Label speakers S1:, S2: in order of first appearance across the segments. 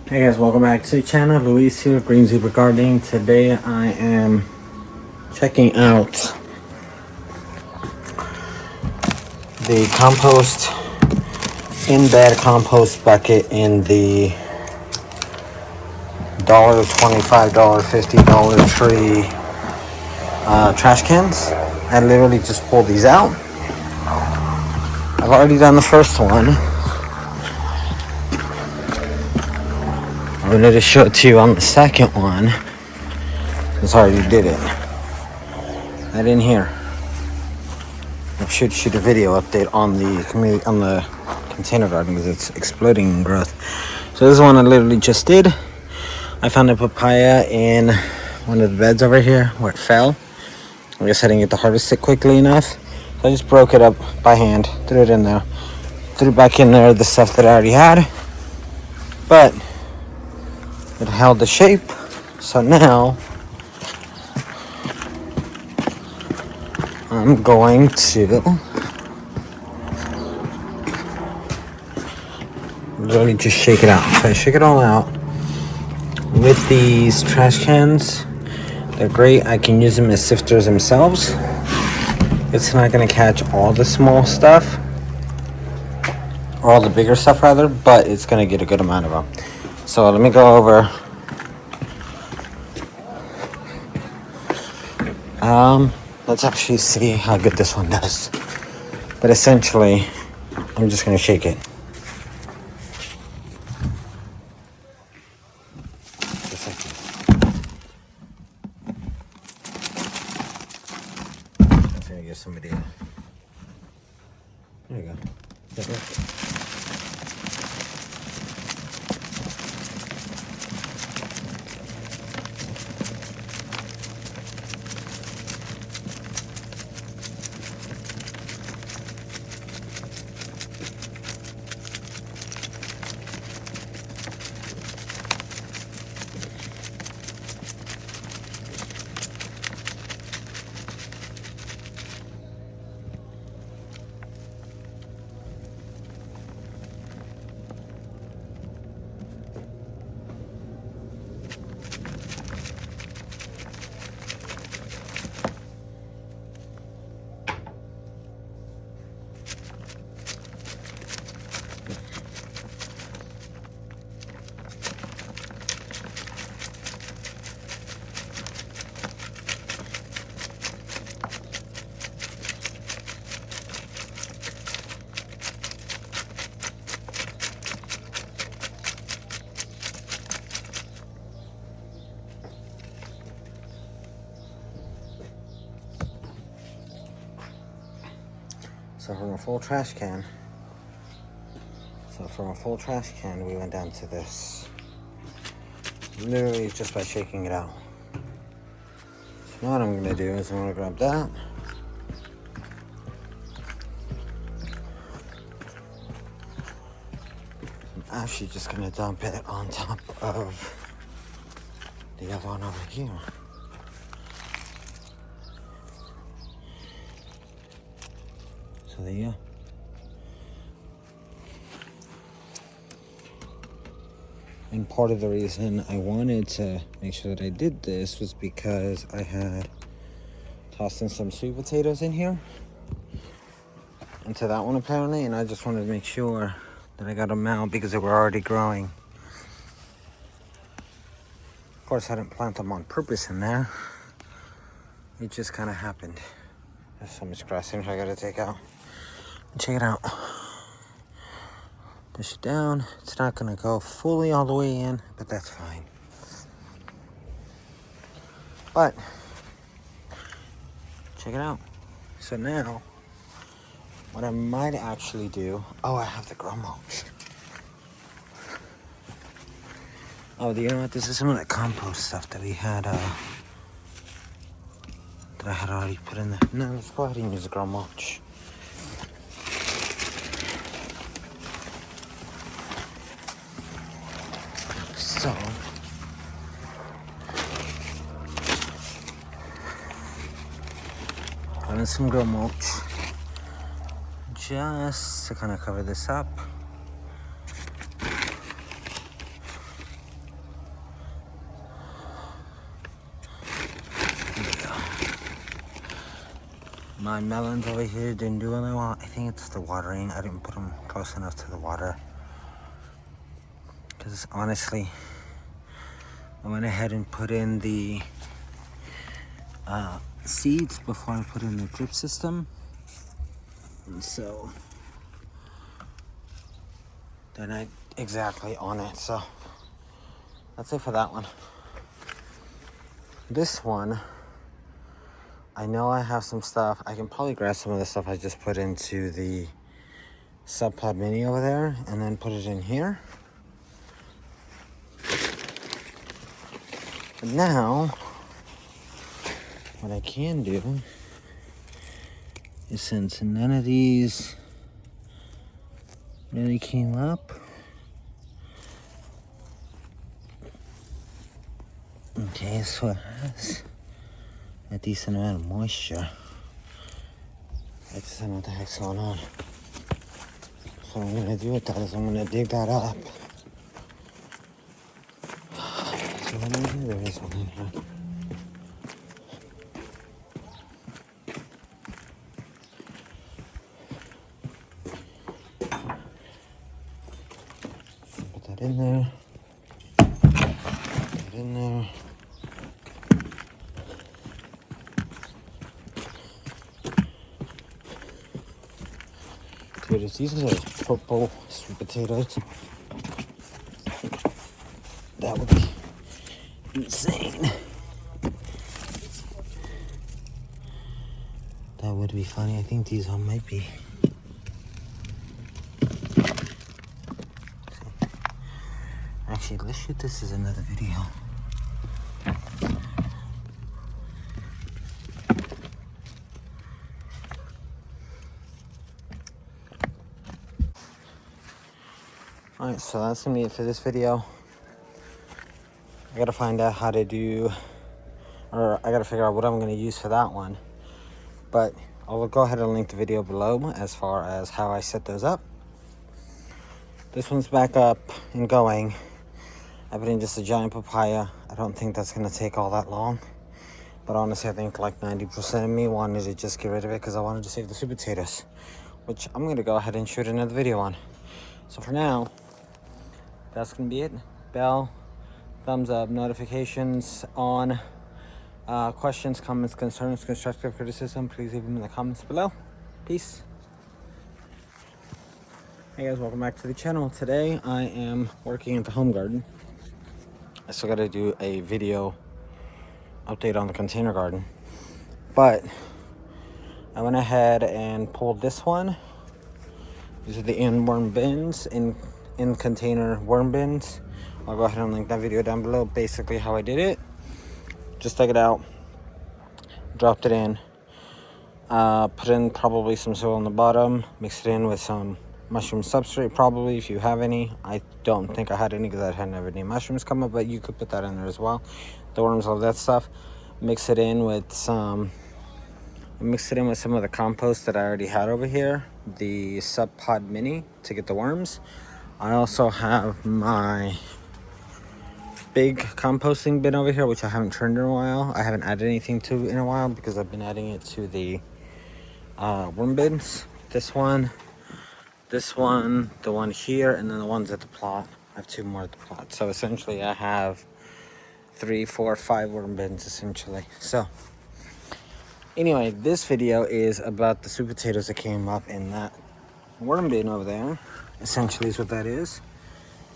S1: Hey guys, welcome back to the channel. Luis here, Green Zebra Gardening. Today I am checking out the compost in bed compost bucket in the $1.25, $50 tree trash cans. I literally just pulled these out. I've already done the first one. I'm going to just show it to you on the second one, because I already did it. I didn't hear. I should shoot a video update on the container garden because it's exploding in growth. So this is one I literally just did. I found a papaya in one of the beds over here where it fell. I guess I didn't get to harvest it quickly enough, so I just broke it up by hand, threw it in there, threw back in there the stuff that I already had, but it held the shape. So now I'm going to literally just shake it out. So I shake it all out with these trash cans. They're great. I can use them as sifters themselves. It's not going to catch all the small stuff, or all the bigger stuff rather, but it's going to get a good amount of them. So let me go over. Let's actually see how good this one does. But essentially, I'm just going to shake it. Just a second. I'm going to give somebody a... There you go. That works. So from a full trash can, we went down to this. Literally just by shaking it out. So now what I'm gonna do is I'm gonna grab that. I'm actually just gonna dump it on top of the other one over here. So there you go. And part of the reason I wanted to make sure that I did this was because I had tossed in some sweet potatoes in here into that one apparently, and I just wanted to make sure that I got them out because they were already growing. Of course, I didn't plant them on purpose in there. It just kind of happened. There's so much grass in here I gotta take out. Check it out. Push it down. It's not gonna go fully all the way in, but that's fine. But check it out. So now, what I might actually do, I have the grow mulch. Oh, you know what? This is some of that compost stuff that we had, that I had already put in there. No, let's go ahead and use the grow mulch. So, adding some grow mulch just to kind of cover this up. My melons over here didn't do what I want. I think it's the watering. I didn't put them close enough to the water. Because honestly, I went ahead and put in the seeds before I put in the drip system. And so they're not exactly on it. So that's it for that one. This one, I know I have some stuff. I can probably grab some of the stuff I just put into the Sub Pod Mini over there and then put it in here. But now, what I can do is, since none of these really came up, okay, so it has a decent amount of moisture. I just don't know what the heck's going on. So what I'm gonna do with that is I'm gonna dig that up. So what in here? There is one in here. Put that in there. Put that in there. Dude, these are purple sweet potatoes. That would be insane. That would be funny. I think these all might be. Actually, let's shoot this as another video. Alright, so that's gonna be it for this video. I gotta find out how to do, or I gotta figure out what I'm gonna use for that one. But I will go ahead and link the video below as far as how I set those up. This one's back up and going. I put in just a giant papaya. I don't think that's gonna take all that long. But honestly, I think like 90% of me wanted to just get rid of it because I wanted to save the sweet potatoes, which I'm gonna go ahead and shoot another video on. So for now, that's gonna be it. Bell, thumbs up, notifications on. Questions, comments, concerns, constructive criticism, please leave them in the comments below. Peace. Hey guys, welcome back to the channel. Today I am working at the home garden. I still gotta do a video update on the container garden, but I went ahead and pulled this one. These are the in-worm bins, in container worm bins. I'll go ahead and link that video down below. Basically how I did it. Just took it out, dropped it in, put in probably some soil on the bottom, mixed it in with some mushroom substrate probably if you have any. I don't think I had any because I hadn't had any mushrooms come up, but you could put that in there as well. The worms love that stuff. Mix it in with some of the compost that I already had over here, the Sub Pod Mini, to get the worms. I also have my big composting bin over here, which I haven't turned in a while. I haven't added anything to in a while because I've been adding it to the worm bins. This one, the one here, and then the ones at the plot. I have 2 more at the plot. So essentially I have 3, 4, 5 worm bins essentially. So anyway, this video is about the sweet potatoes that came up in that worm bin over there. Essentially is what that is.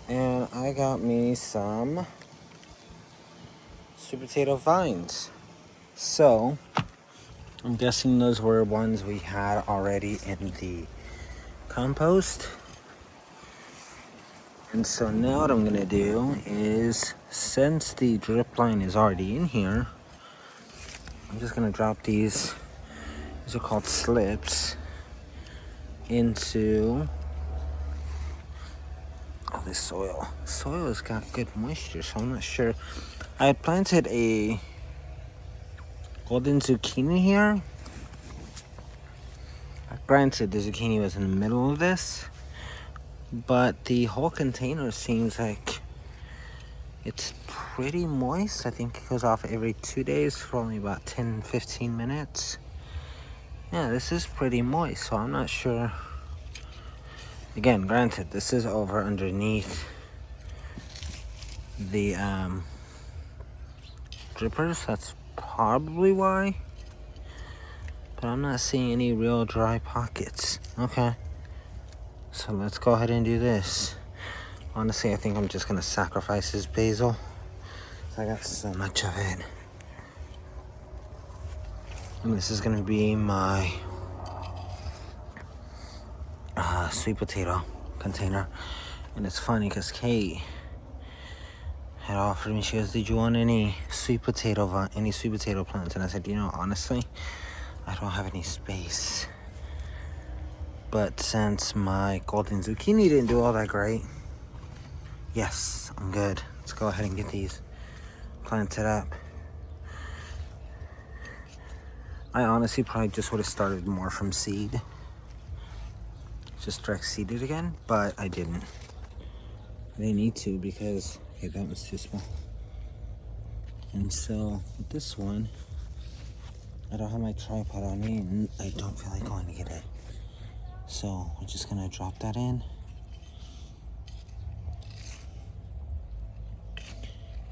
S1: And I got me some sweet potato vines. So I'm guessing those were ones we had already in the compost. And so now what I'm gonna do is, since the drip line is already in here, I'm just gonna drop these are called slips, into all this soil. Soil has got good moisture, so I'm not sure. I had planted a golden zucchini here. Granted, the zucchini was in the middle of this, but the whole container seems like it's pretty moist. I think it goes off every 2 days for only about 10-15 minutes. Yeah, this is pretty moist, so I'm not sure. Again, granted, this is over underneath the drippers. That's probably why. But I'm not seeing any real dry pockets. Okay. So let's go ahead and do this. Honestly, I think I'm just gonna sacrifice this basil. I got so much of it. And this is gonna be my sweet potato container. And it's funny because Kate had offered me, she goes, did you want any sweet potato plants? And I said, you know, honestly, I don't have any space. But since my golden zucchini didn't do all that great, yes, I'm good. Let's go ahead and get these planted up. I honestly probably just would have started more from seed. Just direct seeded again, but I didn't. I didn't need to because, okay, that was too small. And so with this one, I don't have my tripod on me and I don't feel like going to get it. So we're just gonna drop that in.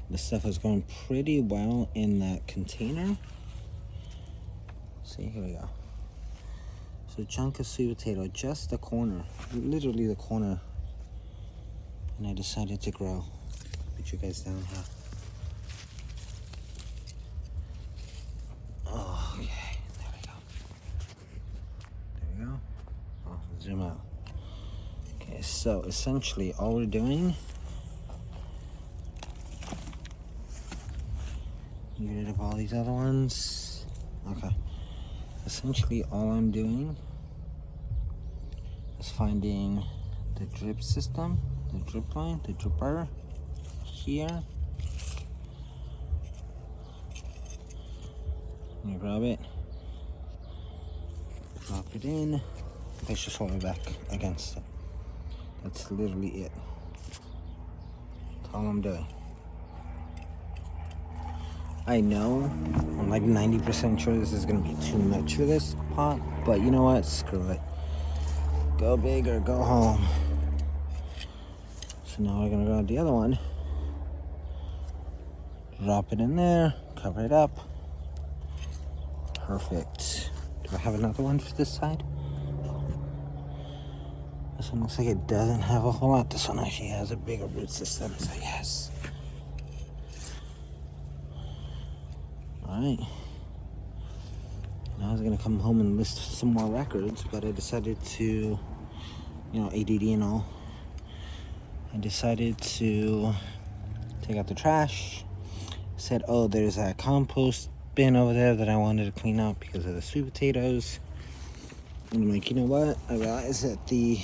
S1: This stuff is going pretty well in that container. See, here we go. So a chunk of sweet potato, just the corner, literally the corner. And I decided to grow. Put you guys down here. Oh, okay, there we go. There we go. Oh, zoom out. Okay, so essentially all we're doing, get rid of all these other ones. Okay. Essentially all I'm doing is finding the drip system, the drip line, the dripper here. You grab it, drop it in, place your soil back against it. That's literally it. That's all I'm doing. I know, I'm like 90% sure this is gonna be too much for this pot, but you know what, screw it. Go big or go home. So now we're gonna grab the other one, drop it in there, cover it up. Perfect. Do I have another one for this side? This one looks like it doesn't have a whole lot. This one actually has a bigger root system, so yes. Alright. Now I was gonna come home and list some more records, but I decided to, you know, ADD and all. I decided to take out the trash. Said, oh, there's a compost bin over there that I wanted to clean up because of the sweet potatoes. And I'm like, you know what? I realized that the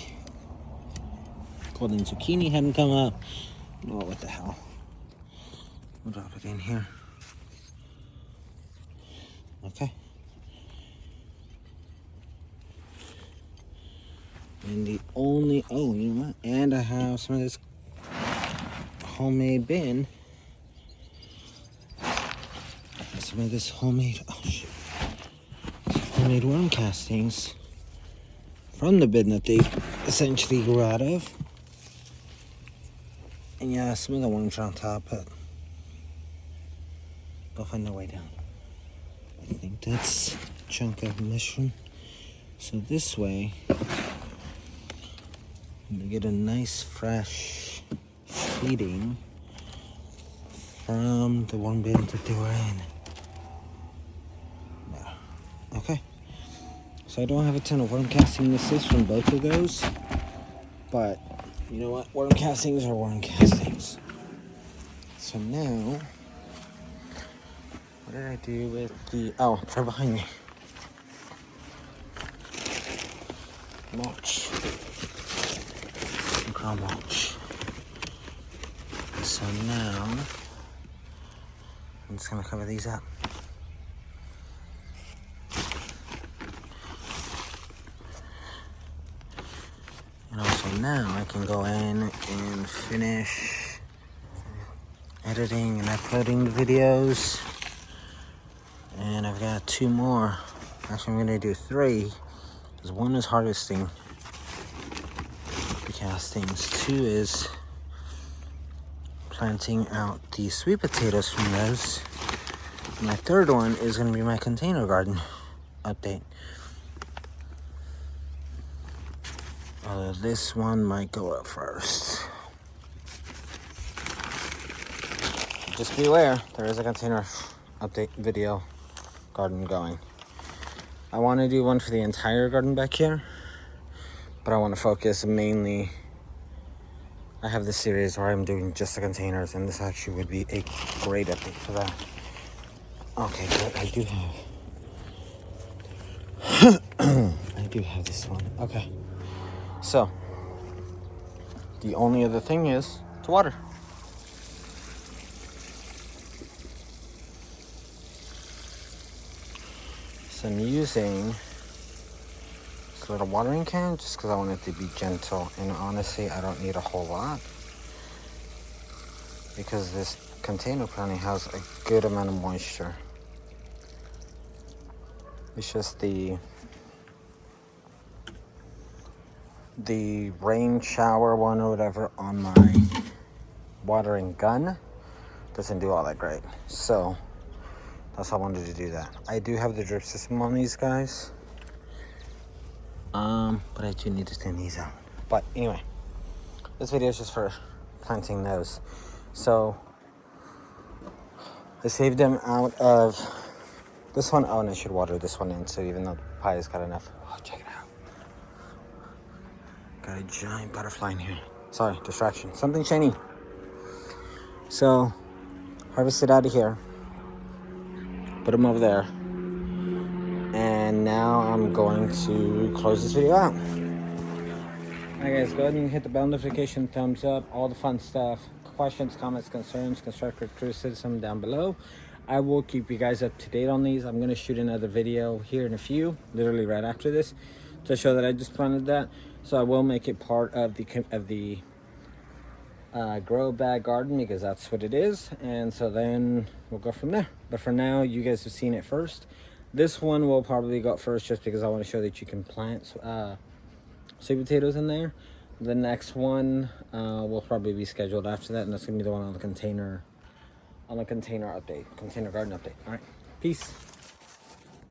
S1: golden zucchini hadn't come up. You know what the hell? We'll drop it in here. Okay. And the only, oh, you know what? And I have some of this homemade bin. Some of this homemade, oh shit. Homemade worm castings from the bin that they essentially grew out of. And yeah, some of the worms are on top, but they'll find their way down. I think that's a chunk of mushroom. So this way, you get a nice fresh feeding from the one bin that they were in. There. Okay. So I don't have a ton of worm casting assists from both of those, but you know what? Worm castings are worm castings. So now, what did I do with the, oh, it's right behind me. Mulch. Ground mulch. So now, I'm just gonna cover these up. And also now I can go in and finish editing and uploading the videos. And I've got 2 more Actually, I'm gonna do 3, because 1 is harvesting the castings. 2 is planting out the sweet potatoes from those. My 3rd one is gonna be my container garden update. Although this one might go up first. Just be aware, there is a container update video garden going. I want to do one for the entire garden back here, but I want to focus mainly. I have this series where I'm doing just the containers, and this actually would be a great update for that. Okay, but I do have I do have this one. Okay. So the only other thing is to water. So I'm using this little watering can just because I want it to be gentle, and honestly I don't need a whole lot because this container planting has a good amount of moisture. It's just the rain shower one or whatever on my watering gun doesn't do all that great. So that's why I wanted to do that. I do have the drip system on these guys. But I do need to thin these out. But anyway, this video is just for planting those. So I saved them out of this one. Oh, and I should water this one in, so even though the pie has got enough. Oh, check it out. Got a giant butterfly in here. Sorry, distraction. Something shiny. So, harvest it out of here. Put them over there. And now I'm going to close this video out. Alright guys, go ahead and hit the bell notification, thumbs up, all the fun stuff. Questions, comments, concerns, constructive criticism down below. I will keep you guys up to date on these. I'm going to shoot another video here in a few, literally right after this, to show that I just planted that. So I will make it part of the grow bag garden, because that's what it is. And so then we'll go from there. But for now, you guys have seen it first. This one will probably go up first just because I want to show that you can plant sweet potatoes in there. The next one will probably be scheduled after that, and that's gonna be the one on the container update, container garden update. All right, peace.